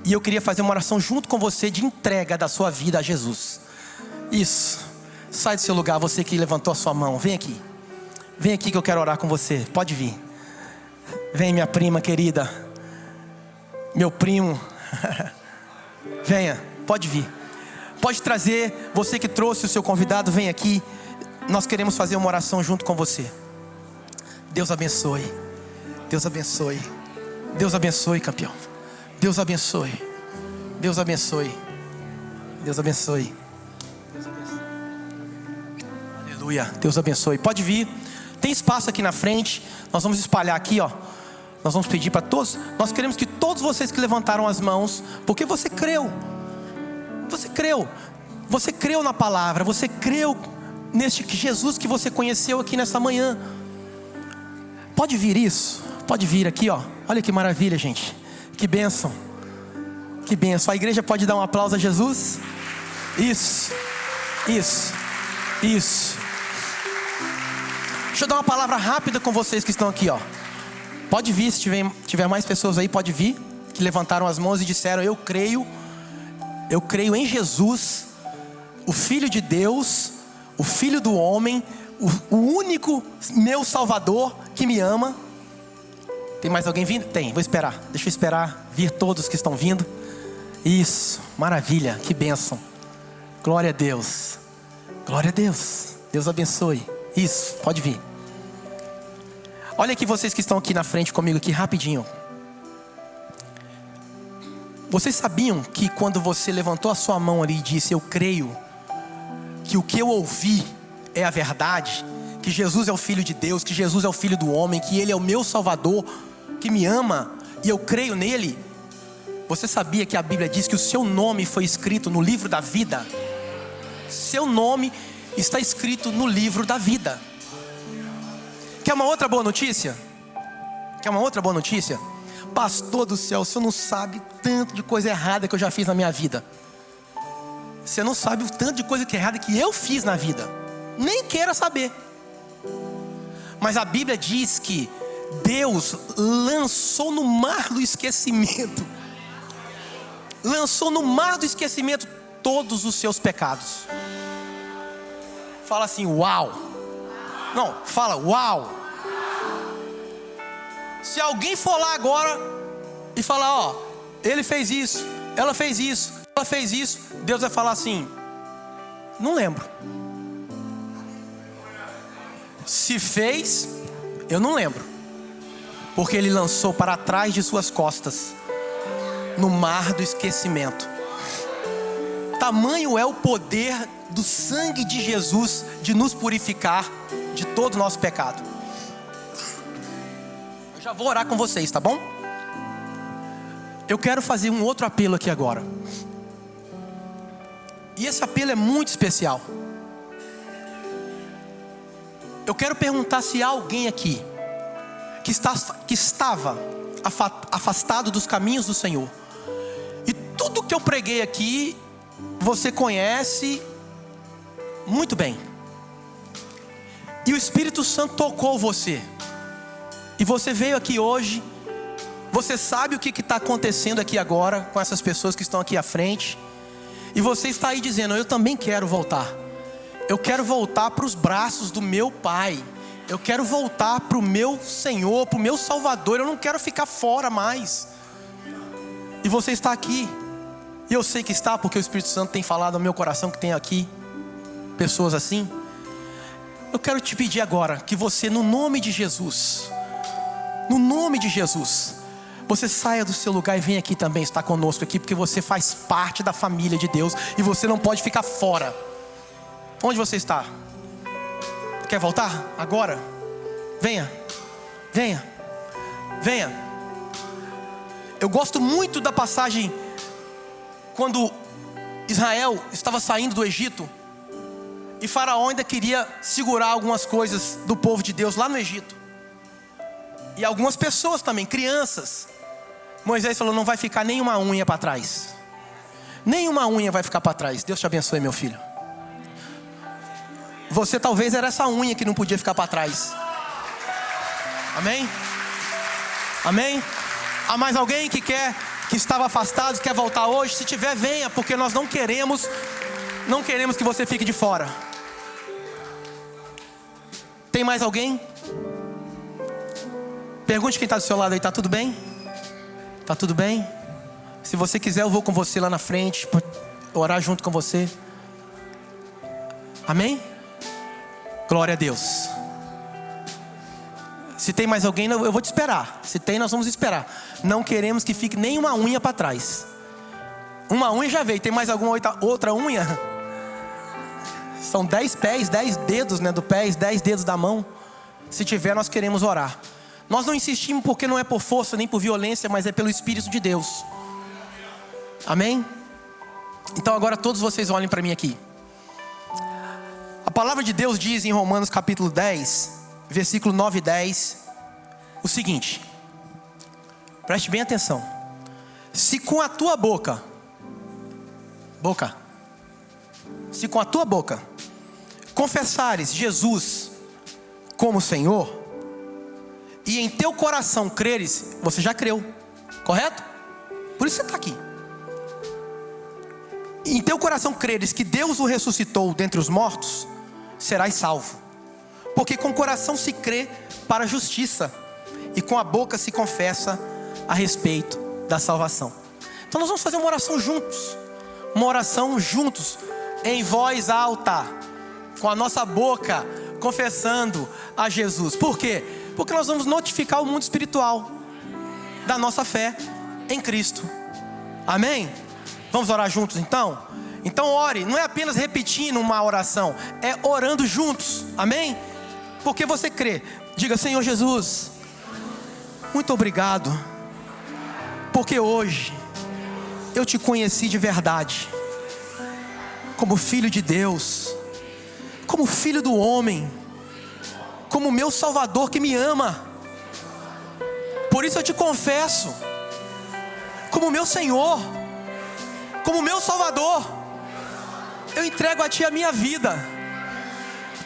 E eu queria fazer uma oração junto com você de entrega da sua vida a Jesus. Isso. Sai do seu lugar, você que levantou a sua mão. Vem aqui. Vem aqui que eu quero orar com você. Pode vir. Vem, minha prima querida. Meu primo. Venha, pode vir. Pode trazer, você que trouxe o seu convidado, vem aqui. Nós queremos fazer uma oração junto com você. Deus abençoe. Deus abençoe. Deus abençoe, campeão. Deus abençoe. Deus abençoe. Deus abençoe. Deus abençoe. Aleluia. Deus abençoe. Pode vir. Tem espaço aqui na frente. Nós vamos espalhar aqui, ó. Nós vamos pedir para todos. Nós queremos que todos vocês que levantaram as mãos, porque você creu. Você creu. Você creu na palavra. Você creu neste Jesus que você conheceu aqui nessa manhã. Pode vir isso. Pode vir aqui, ó. Olha que maravilha, gente. Que bênção. Que bênção. A igreja pode dar um aplauso a Jesus? Isso. Isso. Isso. Deixa eu dar uma palavra rápida com vocês que estão aqui, ó. Pode vir, se tiver mais pessoas aí, pode vir, que levantaram as mãos e disseram: eu creio. Eu creio em Jesus, o Filho de Deus, o Filho do homem, o único meu Salvador que me ama. Tem mais alguém vindo? Tem, vou esperar. Deixa eu esperar vir todos que estão vindo. Isso, maravilha, que bênção. Glória a Deus. Glória a Deus. Deus abençoe. Isso, pode vir. Olha aqui vocês que estão aqui na frente comigo aqui rapidinho. Vocês sabiam que quando você levantou a sua mão ali e disse: eu creio que o que eu ouvi é a verdade, que Jesus é o Filho de Deus, que Jesus é o Filho do homem, que Ele é o meu Salvador, que me ama, e eu creio nele. Você sabia que a Bíblia diz que o seu nome foi escrito no livro da vida? Seu nome está escrito no livro da vida. Quer uma outra boa notícia? Quer uma outra boa notícia? Pastor do céu, o senhor não sabe tanto de coisa errada que eu já fiz na minha vida. Você não sabe o tanto de coisa errada que eu fiz na vida. Nem queira saber. Mas a Bíblia diz que Deus lançou no mar do esquecimento. Lançou no mar do esquecimento todos os seus pecados. Fala assim, uau. Não, fala uau. Se alguém for lá agora e falar, ó, ele fez isso, ela fez isso, ela fez isso, Deus vai falar assim, não lembro. Se fez, eu não lembro. Porque Ele lançou para trás de suas costas, no mar do esquecimento. Tamanho é o poder do sangue de Jesus de nos purificar de todo o nosso pecado. Eu já vou orar com vocês, tá bom? Eu quero fazer um outro apelo aqui agora. E esse apelo é muito especial. Eu quero perguntar se há alguém aqui que estava afastado dos caminhos do Senhor. E tudo que eu preguei aqui, você conhece muito bem. E o Espírito Santo tocou você. E você veio aqui hoje. Você sabe o que está acontecendo aqui agora com essas pessoas que estão aqui à frente. E você está aí dizendo, eu também quero voltar. Eu quero voltar para os braços do meu Pai. Eu quero voltar para o meu Senhor, para o meu Salvador. Eu não quero ficar fora mais. E você está aqui. E eu sei que está, porque o Espírito Santo tem falado ao meu coração que tem aqui pessoas assim. Eu quero te pedir agora que você, no nome de Jesus, você saia do seu lugar e venha aqui também estar conosco aqui, porque você faz parte da família de Deus e você não pode ficar fora. Onde você está? Quer voltar? Agora? Venha. Venha. Venha. Eu gosto muito da passagem quando Israel estava saindo do Egito e Faraó ainda queria segurar algumas coisas do povo de Deus lá no Egito. E algumas pessoas também, crianças. Moisés falou, não vai ficar nenhuma unha para trás. Nenhuma unha vai ficar para trás. Deus te abençoe, meu filho. Você talvez era essa unha que não podia ficar para trás. Amém? Amém? Há mais alguém que estava afastado, quer voltar hoje? Se tiver, venha, porque nós não queremos que você fique de fora. Tem mais alguém? Pergunte quem está do seu lado aí, está tudo bem? Está tudo bem? Se você quiser, eu vou com você lá na frente, para orar junto com você. Amém? Glória a Deus. Se tem mais alguém, eu vou te esperar. Se tem, nós vamos esperar. Não queremos que fique nenhuma unha para trás. Uma unha já veio. Tem mais alguma outra unha? São 10 pés, 10 dedos, né, do pé, 10 dedos da mão. Se tiver, nós queremos orar. Nós não insistimos porque não é por força nem por violência, mas é pelo Espírito de Deus. Amém? Então agora todos vocês olhem para mim aqui. A palavra de Deus diz em Romanos capítulo 10, versículo 9 e 10, o seguinte. Preste bem atenção. Se com a tua boca, confessares Jesus como Senhor, e em teu coração creres, você já creu, correto? Por isso você está aqui. em teu coração creres que Deus o ressuscitou dentre os mortos, serás salvo. Porque com o coração se crê para a justiça, e com a boca se confessa a respeito da salvação. Então nós vamos fazer uma oração juntos. Uma oração juntos, em voz alta, com a nossa boca confessando a Jesus. Por quê? Porque nós vamos notificar o mundo espiritual da nossa fé em Cristo. Amém? Vamos orar juntos então? Então ore, não é apenas repetindo uma oração, é orando juntos. Amém? Porque você crê. Diga: Senhor Jesus, muito obrigado, porque hoje eu te conheci de verdade, como filho de Deus, como filho do homem, como meu Salvador que me ama. Por isso eu te confesso como meu Senhor, como meu Salvador. Eu entrego a Ti a minha vida,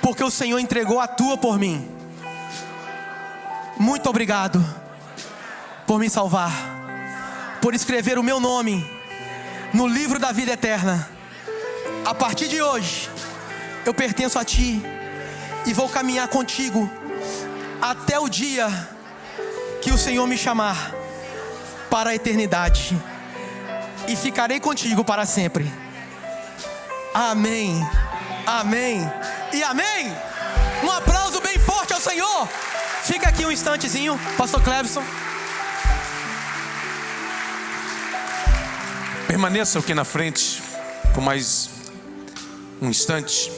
porque o Senhor entregou a Tua por mim. Muito obrigado por me salvar, por escrever o meu nome no livro da vida eterna. A partir de hoje eu pertenço a Ti e vou caminhar contigo até o dia que o Senhor me chamar para a eternidade, e ficarei contigo para sempre. Amém, amém e amém. Um aplauso bem forte ao Senhor. Fica aqui um instantezinho, pastor Clebson. Permaneça aqui na frente por mais um instante.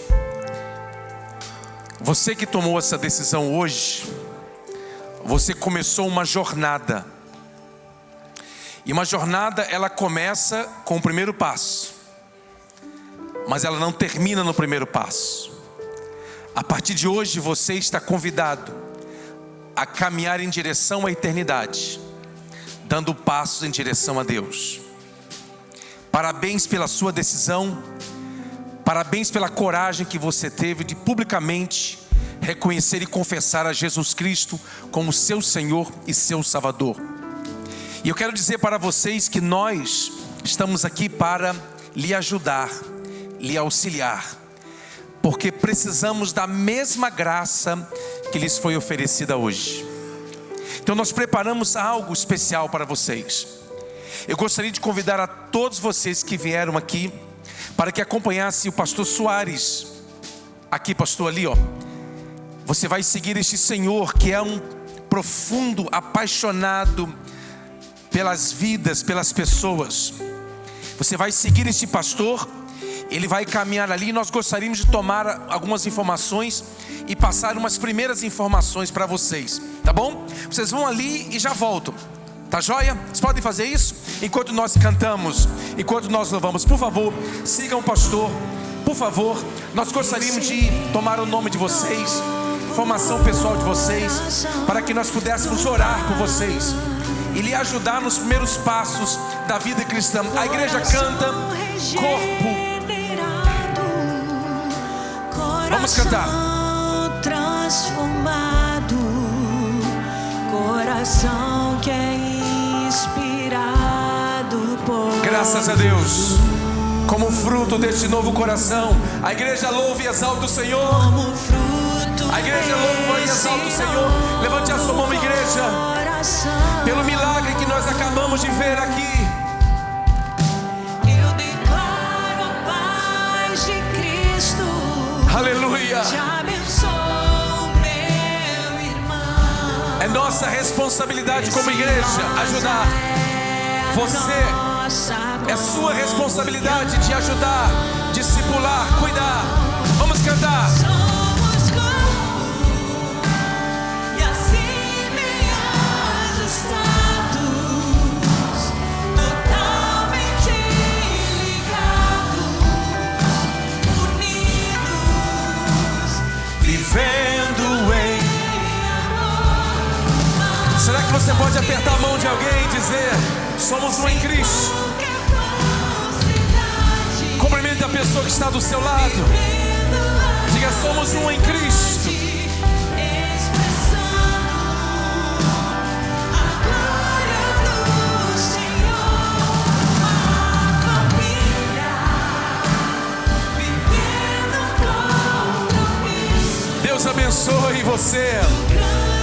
Você que tomou essa decisão hoje, você começou uma jornada. E uma jornada, ela começa com o primeiro passo, mas ela não termina no primeiro passo. A partir de hoje você está convidado a caminhar em direção à eternidade, dando passos em direção a Deus. Parabéns pela sua decisão. Parabéns pela coragem que você teve de publicamente reconhecer e confessar a Jesus Cristo como seu Senhor e seu Salvador. E eu quero dizer para vocês que nós estamos aqui para lhe ajudar, lhe auxiliar, porque precisamos da mesma graça que lhes foi oferecida hoje. Então nós preparamos algo especial para vocês. Eu gostaria de convidar a todos vocês que vieram aqui para que acompanhasse o pastor Soares. Aqui, pastor, ali, ó. Você vai seguir este Senhor que é um profundo apaixonado pelas vidas, pelas pessoas. Você vai seguir este pastor, ele vai caminhar ali. Nós gostaríamos de tomar algumas informações e passar umas primeiras informações para vocês, tá bom? Vocês vão ali e já voltam, tá joia? Vocês podem fazer isso enquanto nós cantamos, enquanto nós louvamos. Por favor, sigam o pastor, por favor. Nós gostaríamos de tomar o nome de vocês, informação pessoal de vocês, para que nós pudéssemos orar por vocês e lhe ajudar nos primeiros passos da vida cristã. A igreja canta corpo. Vamos cantar. Transformado, coração que é inspirado por Graças a Deus. Como fruto deste novo coração, a igreja louva e exalta o Senhor. A igreja louva e exalta o Senhor. Levante a sua mão, igreja, pelo milagre que nós acabamos de ver aqui. Eu declaro a paz de Cristo. Aleluia. Te abençoo, meu irmão. É nossa responsabilidade como igreja ajudar você. É sua responsabilidade de ajudar, discipular, cuidar. Vamos cantar. Somos corpo e assim bem ajustados, totalmente ligados, unidos, Vivendo em. Será que você pode apertar a mão de alguém e dizer: somos um em Cristo? Cumprimente a pessoa que está do seu lado. Diga: somos um em Cristo. abençoe você. grande